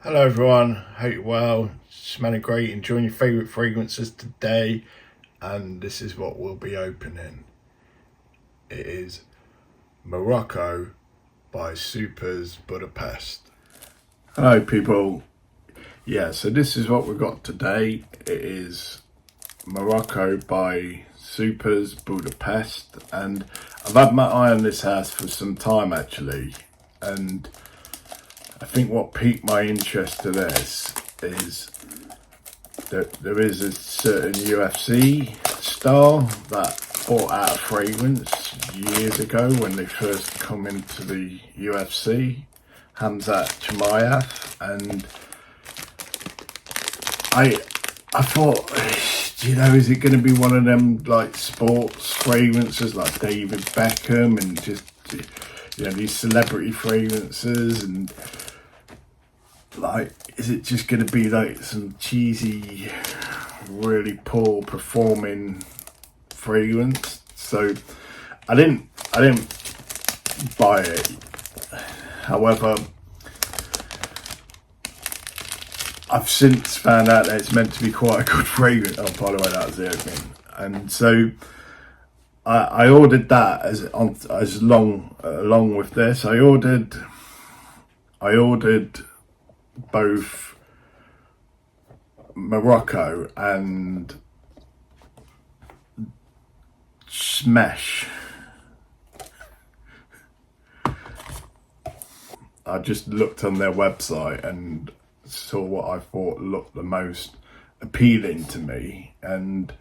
Hello everyone, hope you're well, smelling great, enjoying your favourite fragrances today, and this is what we'll be opening. It is Morocco by Superz Budapest. Hello people, so this is what we've got today. It is Morocco by Superz Budapest, and I've had my eye on this house for some time actually, and I think what piqued my interest to this is that there is a certain UFC star that brought out a fragrance years ago when they first come into the UFC, Hamzat Chimaev, and I thought, is it going to be one of them like sports fragrances like David Beckham and just these celebrity fragrances, and like, is it just going to be like some cheesy, really poor performing fragrance? So I didn't buy it. However, I've since found out that it's meant to be quite a good fragrance. Oh, by the way, that was the opening. And so I ordered that along with this. I ordered both Morocco and Smesh. I just looked on their website and saw what I thought looked the most appealing to me, and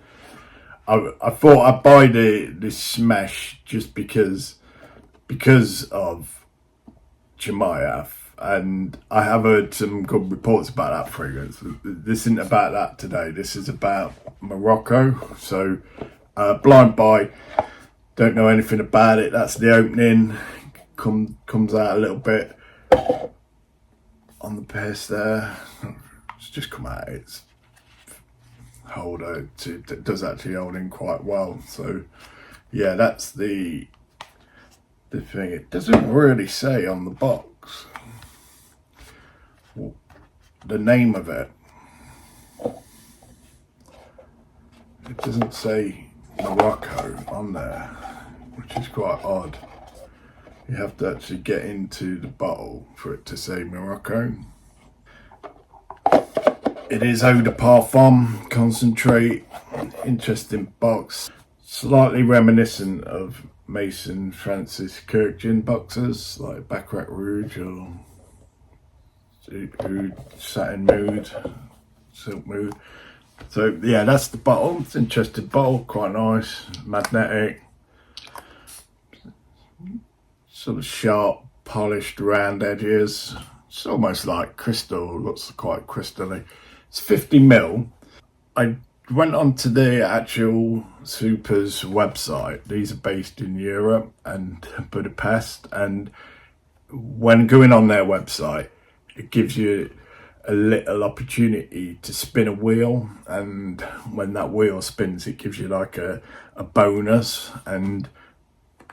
I thought I'd buy the Smesh just because of Chimaev. And I have heard some good reports about that fragrance. This isn't about that today. This is about Morocco. So, blind buy. Don't know anything about it. That's the opening. Comes out a little bit on the piss there. It's just come out. It's holder. It does actually hold in quite well. So, yeah, that's the thing. It doesn't really say on the box the name of it. It doesn't say Morocco on there, which is quite odd. You have to actually get into the bottle for it to say Morocco. It is eau de parfum concentrate. Interesting box, slightly reminiscent of Mason Francis Kirkgin boxes like Baccarat Rouge or Satin Mood, Silk Mood. So yeah, that's the bottle. It's an interesting bottle, quite nice, magnetic, sort of sharp, polished, round edges. It's almost like crystal, looks quite crystally. It's 50ml. I went onto the actual Superz website. These are based in Europe and Budapest, and when going on their website, it gives you a little opportunity to spin a wheel, and when that wheel spins, it gives you like a bonus. And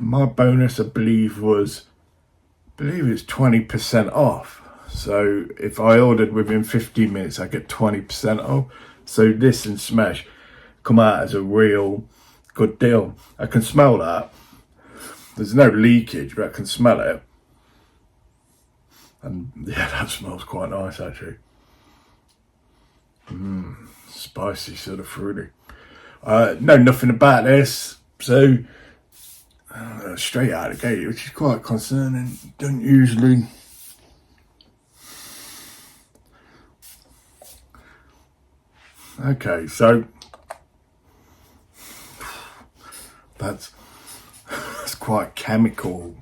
my bonus, I believe, was 20% off. So if I ordered within 15 minutes, I get 20% off. So this and Smash come out as a real good deal. I can smell that. There's no leakage, but I can smell it. And yeah, that smells quite nice actually. Spicy, sort of fruity. Know nothing about this, so straight out of the gate, which is quite concerning. Don't usually. Okay, so that's quite chemical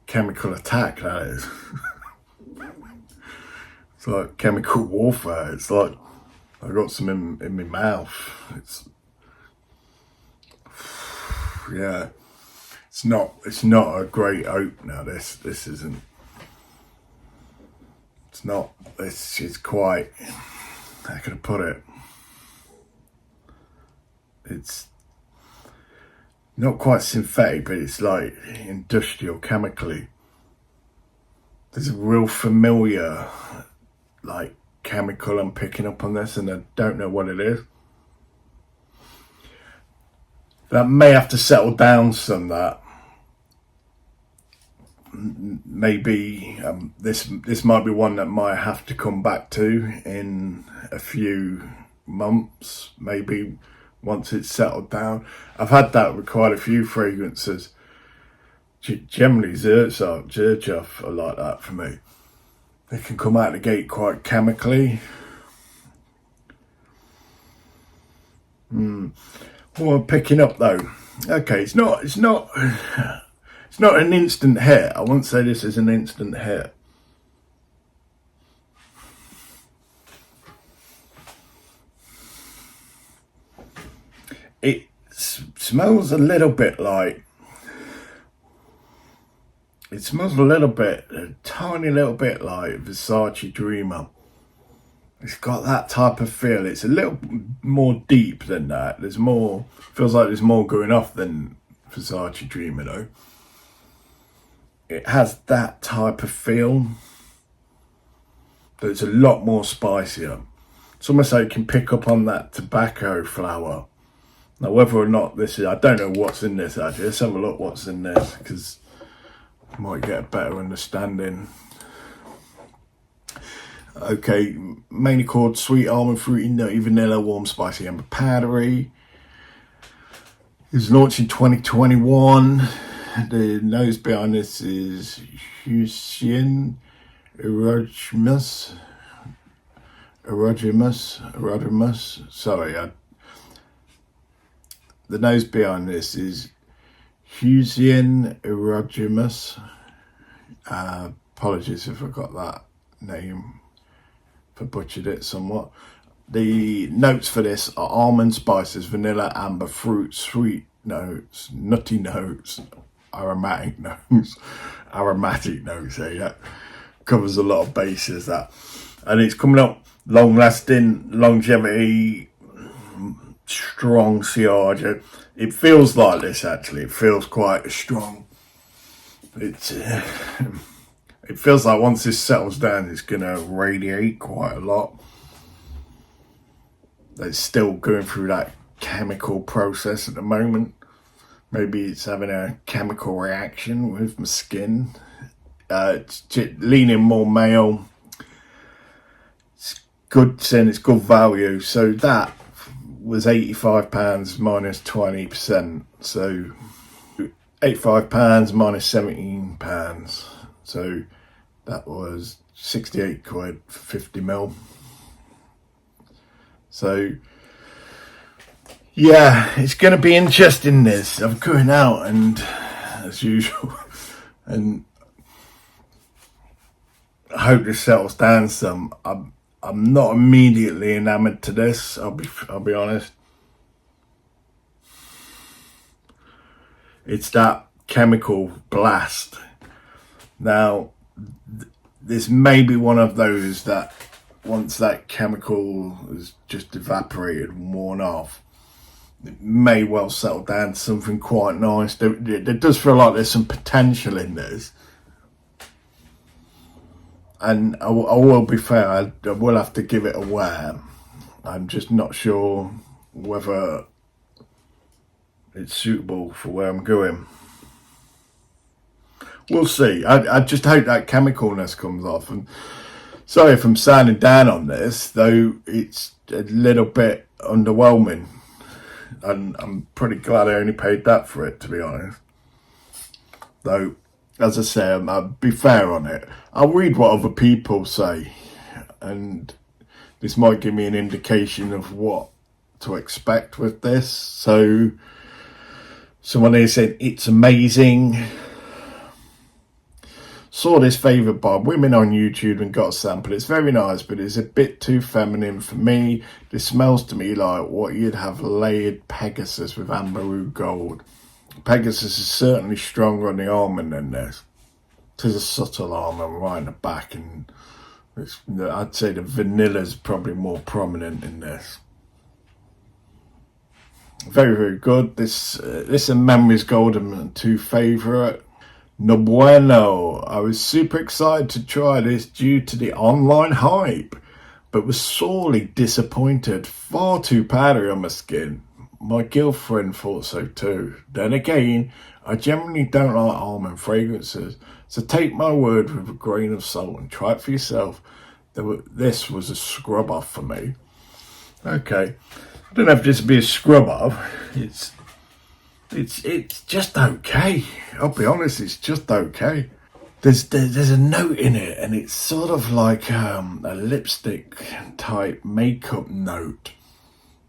attack, that is. It's like chemical warfare. It's like I got some in my mouth. Yeah, it's not a great opener. This isn't. It's not. It's quite. How can I put it? It's not quite synthetic, but it's like industrial, chemically. There's a real familiar like chemical I'm picking up on this, and I don't know what it is. That may have to settle down some. That maybe this might be one that might have to come back to in a few months, maybe once it's settled down. I've had that with quite a few fragrances. Generally, Zerjoff are like that for me. They can come out the gate quite chemically. What I'm picking up though, okay, it's not an instant hit. I won't say this is an instant hit. It smells a little bit like, a tiny little bit like Versace Dreamer. It's got that type of feel. It's a little more deep than that. Feels like there's more going off than Versace Dreamer though. It has that type of feel, but it's a lot more spicier. It's almost like you can pick up on that tobacco flower. Now, whether or not this is, I don't know what's in this actually. Let's have a look what's in this, because I might get a better understanding. Okay, mainly called sweet almond, fruity, nutty, vanilla, warm, spicy, amber powdery. It was launched in 2021. The nose behind this is Hüseyin Erdoğmuş. Sorry, the nose behind this is Hüseyin Erdoğmuş. Apologies if I got that name, if I butchered it somewhat. The notes for this are almond, spices, vanilla, amber, fruit, sweet notes, nutty notes, aromatic notes. There, yeah. Covers a lot of bases, that. And it's coming up long lasting, longevity, strong CR. It feels like this actually. It feels quite strong. It feels like once this settles down, it's gonna radiate quite a lot. It's still going through that chemical process at the moment. Maybe it's having a chemical reaction with my skin. It's leaning more male. It's good scent, it's good value. So that was £85 minus 20%. So £85 minus £17. So that was 68 quid for 50 mil. So yeah, it's going to be interesting this. I'm going out and as usual, and I hope this settles down some. I'm not immediately enamored to this. I'll be honest. It's that chemical blast. Now, this may be one of those that once that chemical has just evaporated and worn off, it may well settle down to something quite nice. There does feel like there's some potential in this. And I will be fair, I will have to give it a wear. I'm just not sure whether it's suitable for where I'm going. We'll see. I just hope that chemicalness comes off. And sorry if I'm sounding down on this, though it's a little bit underwhelming. And I'm pretty glad I only paid that for it, to be honest. Though, as I say, I'll be fair on it. I'll read what other people say, and this might give me an indication of what to expect with this. So, someone here said, it's amazing. Saw this favoured by women on YouTube and got a sample. It's very nice, but it's a bit too feminine for me. This smells to me like what you'd have layered Pegasus with amber oud gold. Pegasus is certainly stronger on the almond than this. There's a subtle almond right in the back, and I'd say the vanilla's probably more prominent in this. Very, very good. This and Memories Gold are my two favourite. No bueno. I was super excited to try this due to the online hype, but was sorely disappointed. Far too powdery on my skin. My girlfriend thought so too. Then again, I generally don't like almond fragrances, so take my word with a grain of salt and try it for yourself. This was a scrub off for me. Okay, I don't know if this would be a scrub off. It's just okay. I'll be honest, it's just okay. There's a note in it, and it's sort of like a lipstick type makeup note,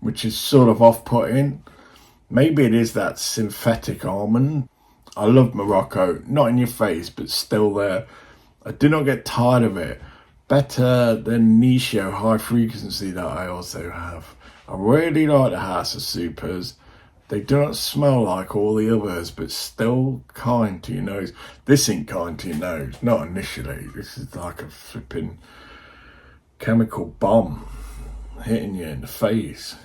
which is sort of off-putting. Maybe it is that synthetic almond. I love Morocco, not in your face, but still there. I do not get tired of it. Better than Nisho high frequency that I also have. I really like the House of Superz. They do not smell like all the others, but still kind to your nose. This ain't kind to your nose, not initially. This is like a flipping chemical bomb hitting you in the face.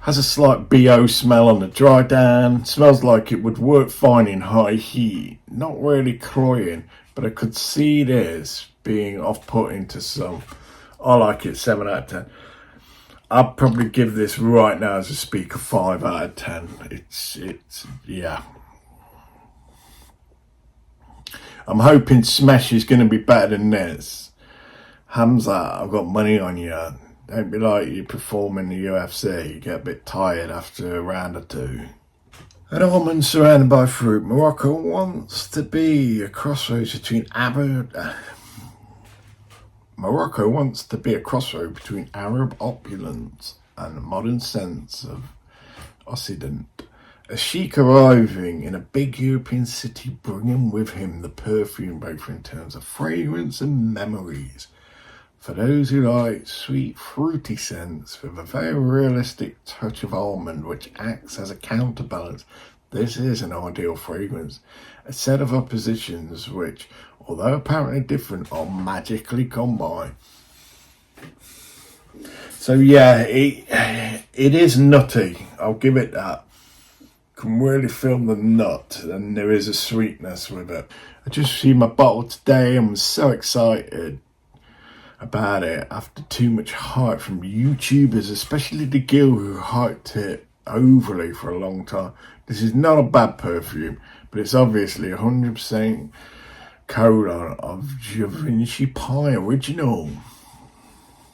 Has a slight BO smell on the dry down. Smells like it would work fine in high heat. Not really cloying, but I could see this being off-putting to some. I like it, 7 out of 10. I'd probably give this right now as a speaker 5 out of 10. It's yeah. I'm hoping Smash is going to be better than this. Hamza, I've got money on you. Don't be like you perform in the UFC. You get a bit tired after a round or two. An almond surrounded by fruit. Morocco wants to be a crossroads between Morocco wants to be a crossroad between Arab opulence and a modern sense of Occident. A sheik arriving in a big European city, bringing with him the perfume, both in terms of fragrance and memories. For those who like sweet, fruity scents with a very realistic touch of almond, which acts as a counterbalance, this is an ideal fragrance. A set of oppositions which, although apparently different, are magically combined. So yeah, it is nutty. I'll give it that. Can really feel the nut, and there is a sweetness with it. I just received my bottle today and was so excited about it after too much hype from YouTubers, especially the girl who hyped it overly for a long time. This is not a bad perfume, but it's obviously 100% colon of Givenchy Pie Original.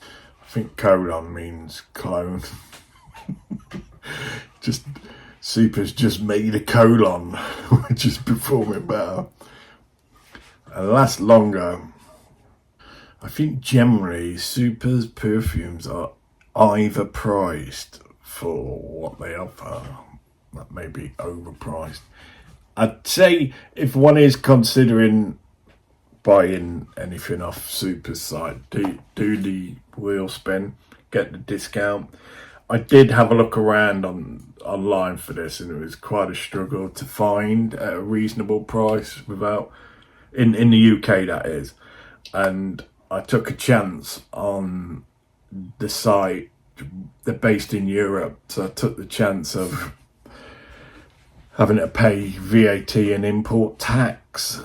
I think colon means clone. Just Superz just made a colon, which is performing better and lasts longer. I think generally Superz perfumes are either priced for what they offer, that may be overpriced. I'd say if one is considering buying anything off Superz site, do the wheel spin, get the discount. I did have a look around online for this, and it was quite a struggle to find at a reasonable price without in the UK, that is. And I took a chance on the site. They're based in Europe, so I took the chance of having to pay VAT and import tax,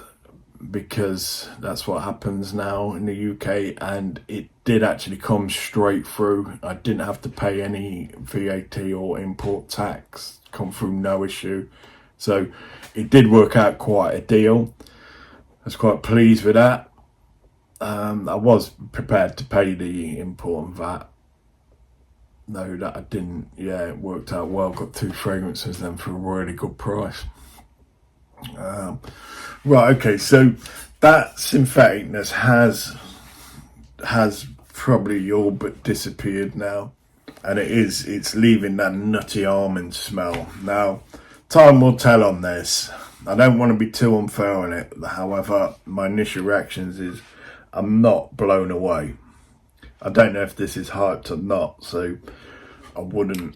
because that's what happens now in the UK, and it did actually come straight through. I didn't have to pay any VAT or import tax, come through no issue. So it did work out quite a deal. I was quite pleased with that. I was prepared to pay the import and VAT, though that I didn't. Yeah, it worked out well. Got 2 fragrances then for a really good price. Right, okay, so that syntheticness has probably all but disappeared now, and it's leaving that nutty almond smell. Now, time will tell on this. I don't want to be too unfair on it. However, my initial reactions is I'm not blown away. I don't know if this is hyped or not, so I wouldn't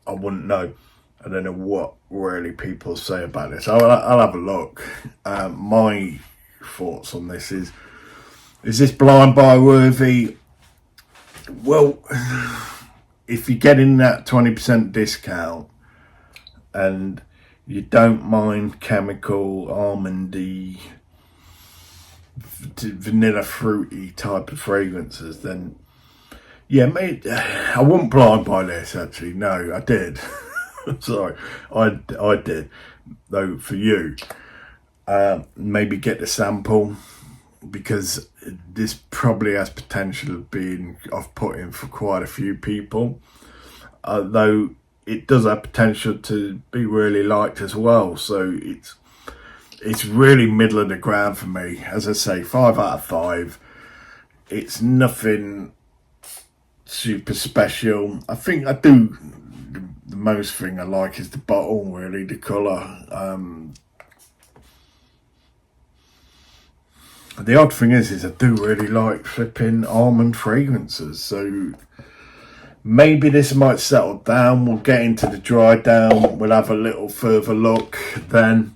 know. I don't know what really people say about this. I'll have a look. My thoughts on this is this blind buy worthy? Well, if you're getting that 20% discount and you don't mind chemical, almondy, vanilla fruity type of fragrances, then yeah, mate, I wouldn't blind buy this actually. No, I did. Sorry, I did. Though for you, maybe get the sample, because this probably has potential of being off-putting for quite a few people. Though it does have potential to be really liked as well. So it's really middle of the ground for me. As I say, 5 out of 5. It's nothing super special. I think I do the most thing I like is the bottle, really, the colour. The odd thing is I do really like flipping almond fragrances, so maybe this might settle down. We'll get into the dry down, we'll have a little further look then.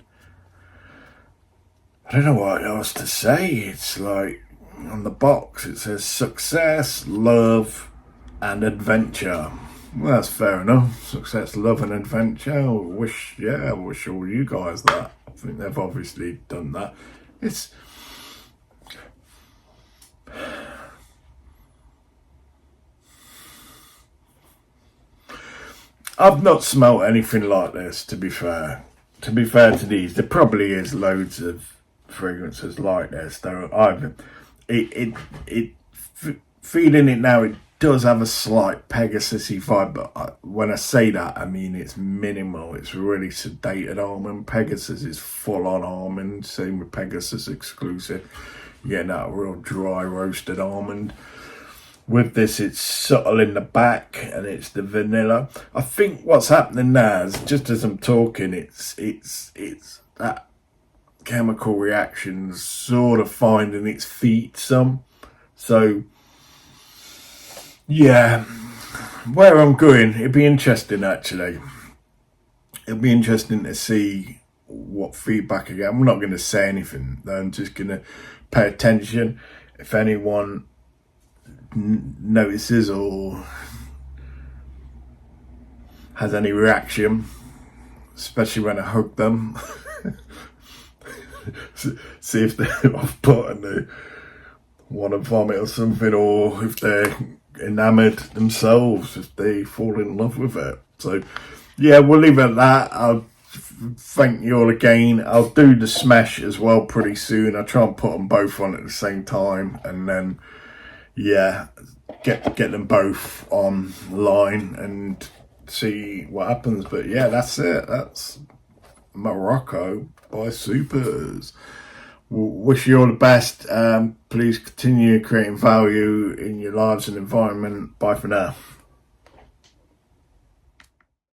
I don't know what else to say. It's like on the box it says success, love and adventure. Well, that's fair enough. Success, love and adventure. I wish all you guys that. I think they've obviously done that. I've not smelt anything like this, to be fair. To be fair to these, there probably is loads of fragrances like this. Feeling it now, it does have a slight Pegasus-y vibe, but when I say that, I mean it's minimal. It's really sedated almond. Pegasus is full-on almond. Same with Pegasus exclusive. Yeah, that real dry roasted almond. With this, it's subtle in the back, and it's the vanilla. I think what's happening now is, just as I'm talking, it's that chemical reactions sort of finding its feet some. So yeah, where I'm going, it'd be interesting actually. It'll be interesting to see what feedback I get. I'm not going to say anything. I'm just going to pay attention. If anyone notices or has any reaction, especially when I hug them, see if they're off put and they want to vomit or something, or if they're enamoured themselves, if they fall in love with it. So yeah, we'll leave it at that. I'll thank you all again. I'll do the smash as well pretty soon. I'll try and put them both on at the same time, and then yeah, get them both online and see what happens. But yeah, that's it. That's Morocco by Superz. Wish you all the best. Please continue creating value in your lives and environment. Bye for now.